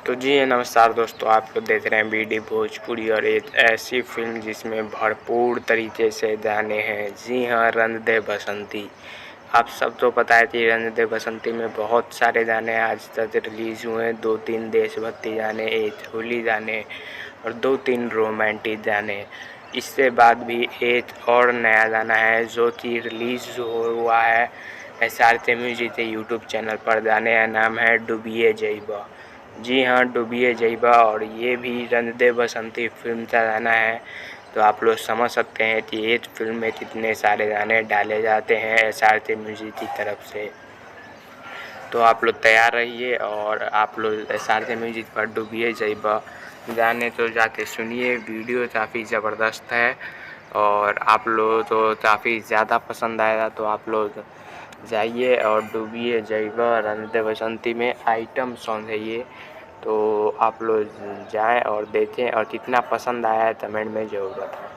तो जी नमस्कार दोस्तों, आप लोग देख रहे हैं बीडी भोजपुरी और एक ऐसी फिल्म जिसमें भरपूर तरीके से गाने हैं। जी हाँ, रंग दे बसंती। आप सब तो पता है कि रंग दे बसंती में बहुत सारे गाने आज तक रिलीज़ हुए हैं। 2-3 देशभक्ति गाने, एक होली गाने और 2-3 रोमांटिक गाने। इसके बाद भी एक और नया गाना है जो कि रिलीज़ हुआ है SRK म्यूजिक के यूट्यूब चैनल पर। गाने का नाम है डूबिए जइबा। जी हाँ, डूबिए जइबा और ये भी रंग दे बसंती फिल्म का गाना है। तो आप लोग समझ सकते हैं कि एक फिल्म में कितने सारे गाने डाले जाते हैं SRK म्यूजिक की तरफ से। तो आप लोग तैयार रहिए और आप लोग SRK म्यूजिक पर डूबिए जइबा गाने तो जाके सुनिए। वीडियो काफ़ी ज़बरदस्त है और आप लोग तो काफ़ी ज़्यादा पसंद आएगा। तो आप लोग जाइए और डूबिए जइबा रंग दे बसंती में आइटम सॉन्ग है ये। तो आप लोग जाएं और देखें और कितना पसंद आया है कमेंट में ज़रूर बताएं।